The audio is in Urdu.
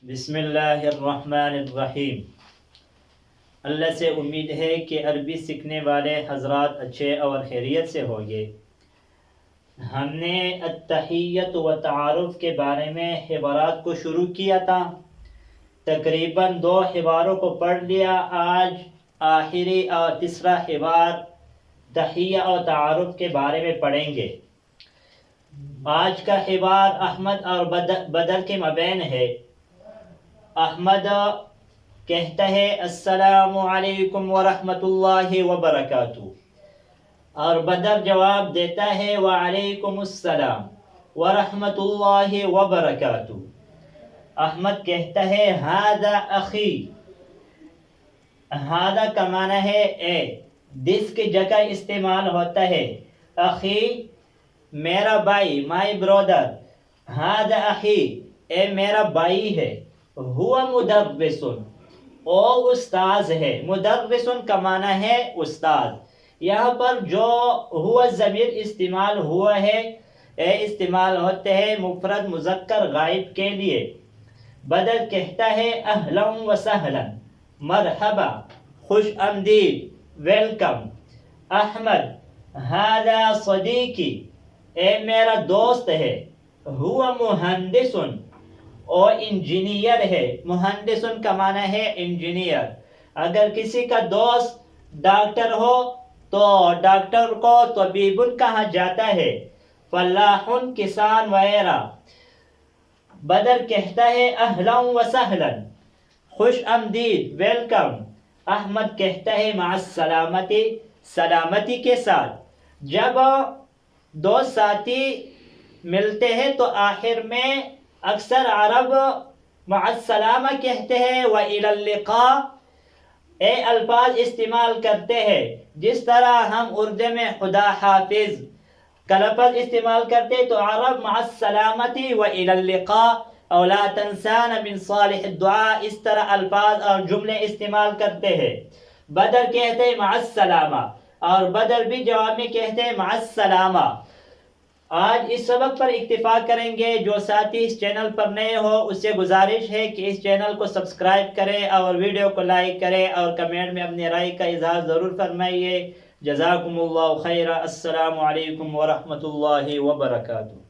بسم اللہ الرحمن الرحیم۔ اللہ سے امید ہے کہ عربی سیکھنے والے حضرات اچھے اور خیریت سے ہوں گے۔ ہم نے التحیت و تعارف کے بارے میں حوارات کو شروع کیا تھا، تقریباً 2 حواروں کو پڑھ لیا۔ آج آخری اور تیسرا حوار تحیہ اور تعارف کے بارے میں پڑھیں گے۔ آج کا حوار احمد اور بدر کے مابین ہے۔ احمد کہتا ہے السلام علیکم ورحمۃ اللہ وبرکاتہ، اور بدر جواب دیتا ہے وعلیکم السلام ورحمۃ اللہ وبرکاتہ۔ احمد کہتا ہے ھذا اخی، ھذا کا معنی ہے اے، دس کی جگہ استعمال ہوتا ہے اخی میرا بھائی، مائی برادر، ھذا اخی اے میرا بھائی ہے، ہوا مدرس او استاذ ہے، مدرس کا معنی ہے استاد۔ یہاں پر جو ہوا ضمیر استعمال ہوا ہے، استعمال ہوتے ہیں مفرد مذکر غائب کے لیے۔ بدر کہتا ہے اہلا و سہلا، مرحبا، خوش آمدید، ویلکم۔ احمد ھذا صدیقی، اے میرا دوست ہے، ہوا مہندس او انجینئر ہے، مہندس کا معنی ہے انجینئر۔ اگر کسی کا دوست ڈاکٹر ہو تو ڈاکٹر کو طبیب کہا جاتا ہے، فلاح کسان وغیرہ۔ بدر کہتا ہے اہلا و سہلا، خوش آمدید، ویلکم۔ احمد کہتا ہے مع السلامتی، سلامتی کے ساتھ۔ جب 2 ساتھی ملتے ہیں تو آخر میں اکثر عرب مع السلامہ کہتے ہیں وإلی اللقاء، الفاظ استعمال کرتے ہیں، جس طرح ہم اردو میں خدا حافظ کا لفظ استعمال کرتے تو عرب مع السلامتی وإلی اللقاء او لا تنسانا من صالح الدعاء، اس طرح الفاظ اور جملے استعمال کرتے ہیں۔ بدر کہتے ہیں مع السلامہ، اور بدر بھی جواب میں کہتے ہیں مع السلامہ۔ آج اس سبق پر اکتفا کریں گے۔ جو ساتھی اس چینل پر نئے ہو اس سے گزارش ہے کہ اس چینل کو سبسکرائب کریں اور ویڈیو کو لائک کریں اور کمنٹ میں اپنی رائے کا اظہار ضرور فرمائیے۔ جزاکم اللہ خیرا۔ السلام علیکم ورحمۃ اللہ وبرکاتہ۔